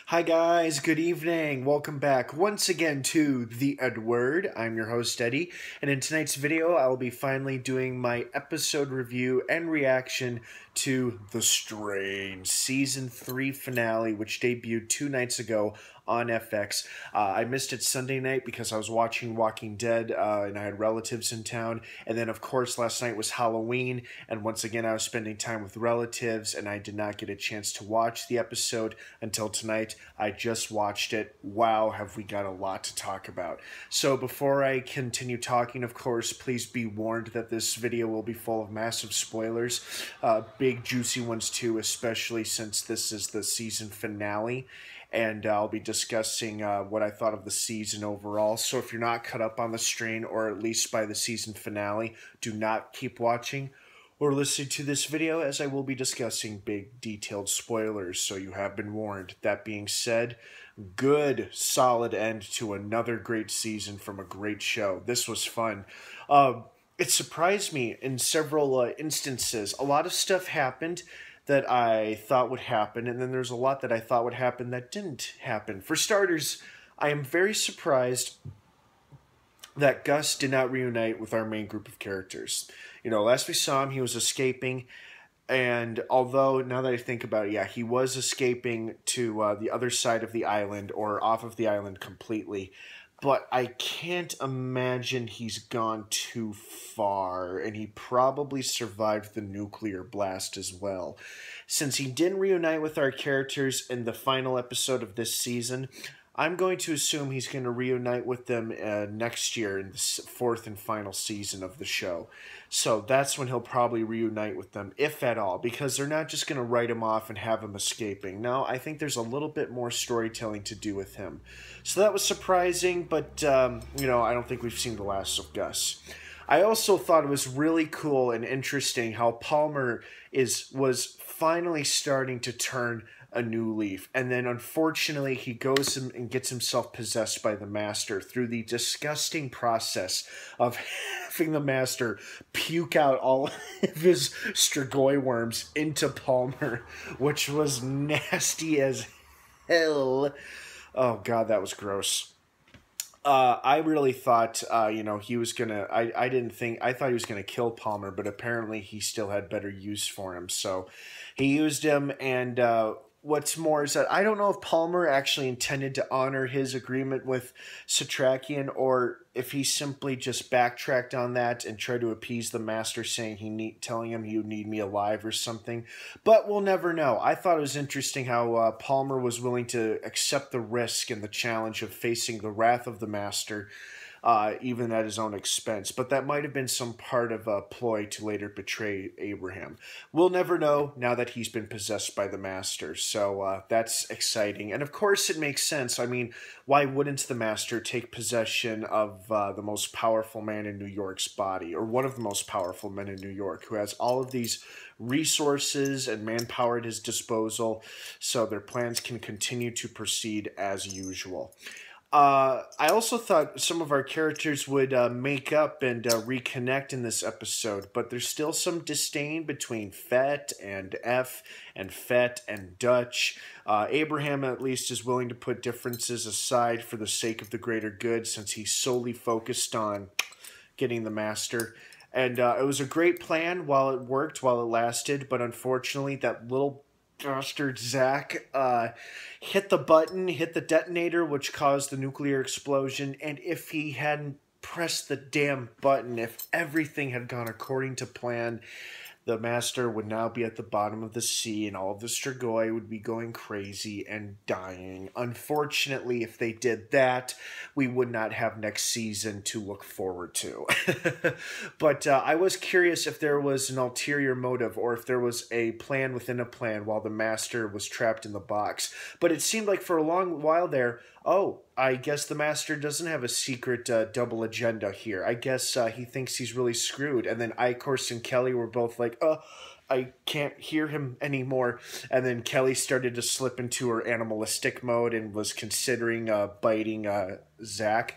Hi guys, good evening. Welcome back once again to the EdWord. I'm your host Eddie, and in tonight's video I'll be finally doing my episode review and reaction to The Strain Season 3 finale, which debuted 2 nights ago on FX. I missed it Sunday night because I was watching Walking Dead and I had relatives in town, and then of course last night was Halloween, and once again I was spending time with relatives and I did not get a chance to watch the episode until tonight. I just watched it. Wow, have we got a lot to talk about. So before I continue talking, of course, please be warned that this video will be full of massive spoilers. Big juicy ones too, especially since this is the season finale. And I'll be discussing what I thought of the season overall. So if you're not caught up on The Strain, or at least by the season finale, do not keep watching or listening to this video, as I will be discussing big detailed spoilers, so you have been warned. That being said, good solid end to another great season from a great show. This was fun. It surprised me in several instances. A lot of stuff happened that I thought would happen, and then there's a lot that I thought would happen that didn't happen. For starters, I am very surprised that Gus did not reunite with our main group of characters. You know, last we saw him, he was escaping, and although, now that I think about it, yeah, he was escaping to the other side of the island, or off of the island completely, but I can't imagine he's gone too far, and he probably survived the nuclear blast as well. Since he didn't reunite with our characters in the final episode of this season, I'm going to assume he's going to reunite with them next year in the fourth and final season of the show. So that's when he'll probably reunite with them, if at all, because they're not just going to write him off and have him escaping. No, I think there's a little bit more storytelling to do with him. So that was surprising, but, you know, I don't think we've seen the last of Gus. I also thought it was really cool and interesting how Palmer was finally starting to turn a new leaf, and then unfortunately he goes and gets himself possessed by the Master through the disgusting process of having the Master puke out all of his Strigoi worms into Palmer, which was nasty as hell. Oh god, that was gross. I really thought, you know, he was gonna, I thought he was gonna kill Palmer, but apparently he still had better use for him, so he used him, and, what's more is that I don't know if Palmer actually intended to honor his agreement with Satrakian, or if he simply just backtracked on that and tried to appease the Master, saying telling him he would need me alive or something. But we'll never know. I thought it was interesting how Palmer was willing to accept the risk and the challenge of facing the wrath of the Master, even at his own expense. But that might have been some part of a ploy to later betray Abraham. We'll never know now that he's been possessed by the Master, so that's exciting. And of course it makes sense. I mean, why wouldn't the Master take possession of the most powerful man in New York's body, or one of the most powerful men in New York, who has all of these resources and manpower at his disposal, so their plans can continue to proceed as usual. I also thought some of our characters would make up and reconnect in this episode, but there's still some disdain between Fett and F, and Fett and Dutch. Abraham, at least, is willing to put differences aside for the sake of the greater good, since he's solely focused on getting the Master. And it was a great plan while it worked, while it lasted, but unfortunately that little bastard Zach hit the button, hit the detonator, which caused the nuclear explosion, and if he hadn't pressed the damn button, if everything had gone according to plan, the Master would now be at the bottom of the sea, and all of the Strigoi would be going crazy and dying. Unfortunately, if they did that, we would not have next season to look forward to. But I was curious if there was an ulterior motive, or if there was a plan within a plan while the Master was trapped in the box. But it seemed like for a long while there, oh, I guess the Master doesn't have a secret double agenda here. I guess he thinks he's really screwed. And then Icorst and Kelly were both like, I can't hear him anymore. And then Kelly started to slip into her animalistic mode and was considering biting Zach.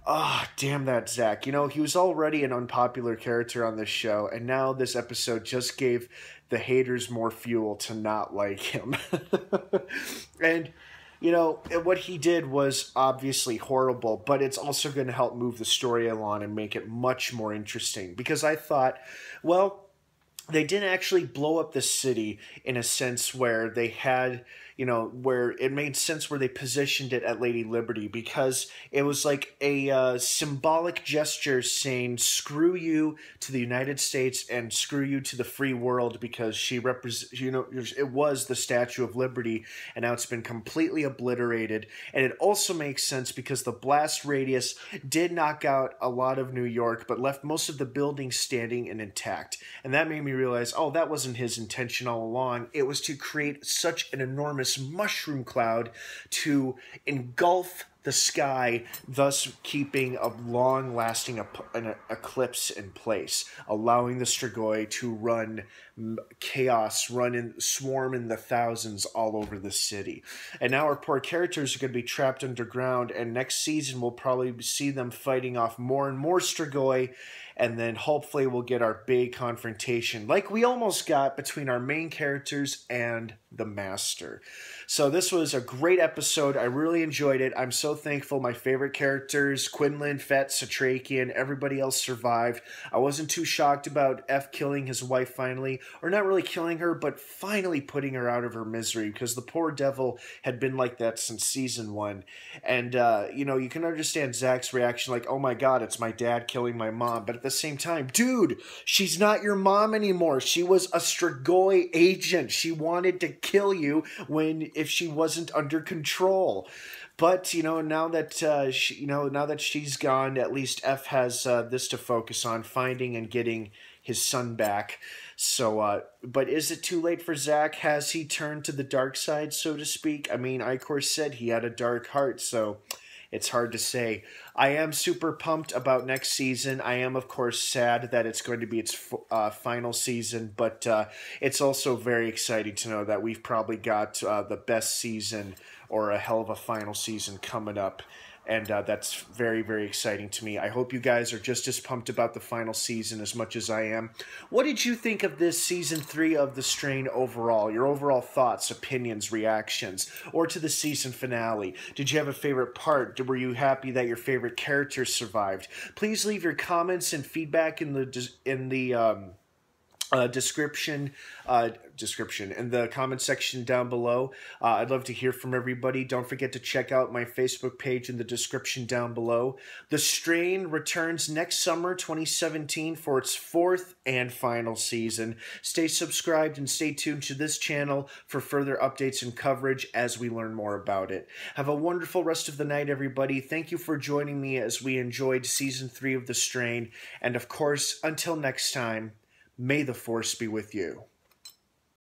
Ah, oh, damn that Zach. You know, he was already an unpopular character on this show, and now this episode just gave the haters more fuel to not like him. And what he did was obviously horrible, but it's also going to help move the story along and make it much more interesting. Because I thought, well, they didn't actually blow up the city in a sense where they had, where it made sense where they positioned it at Lady Liberty, because it was like a symbolic gesture saying screw you to the United States and screw you to the free world, because she represents, it was the Statue of Liberty, and now it's been completely obliterated. And it also makes sense because the blast radius did knock out a lot of New York, but left most of the buildings standing and intact. And that made me realize, oh, that wasn't his intention all along. It was to create such an enormous mushroom cloud to engulf the sky, thus keeping a long-lasting eclipse in place, allowing the Strigoi to run chaos, swarm in the thousands all over the city. And now our poor characters are going to be trapped underground, and next season we'll probably see them fighting off more and more Strigoi, and then hopefully we'll get our big confrontation, like we almost got between our main characters and the Master. So this was a great episode. I really enjoyed it. I'm so thankful my favorite characters, Quinlan, Fett, Satrakian, everybody else survived. I wasn't too shocked about F killing his wife finally, or not really killing her, but finally putting her out of her misery, because the poor devil had been like that since season 1. And, you can understand Zach's reaction, like, oh my god, it's my dad killing my mom. But at the same time, dude, she's not your mom anymore. She was a Strigoi agent. She wanted to kill you if she wasn't under control. But now that she's gone, at least F has this to focus on, finding and getting his son back. So, but is it too late for Zach? Has he turned to the dark side, so to speak? I mean, Icor said he had a dark heart, so it's hard to say. I am super pumped about next season. I am, of course, sad that it's going to be its final season, but it's also very exciting to know that we've probably got the best season, or a hell of a final season, coming up. And that's very, very exciting to me. I hope you guys are just as pumped about the final season as much as I am. What did you think of this Season 3 of The Strain overall? Your overall thoughts, opinions, reactions, or to the season finale? Did you have a favorite part? Were you happy that your favorite characters survived? Please leave your comments and feedback in the description in the comment section down below. I'd love to hear from everybody. Don't forget to check out my Facebook page in the description down below. The Strain returns next summer 2017 for its 4th and final season. Stay subscribed and stay tuned to this channel for further updates and coverage as we learn more about it. Have a wonderful rest of the night, everybody. Thank you for joining me as we enjoyed Season 3 of The Strain. And of course, until next time, may the Force be with you.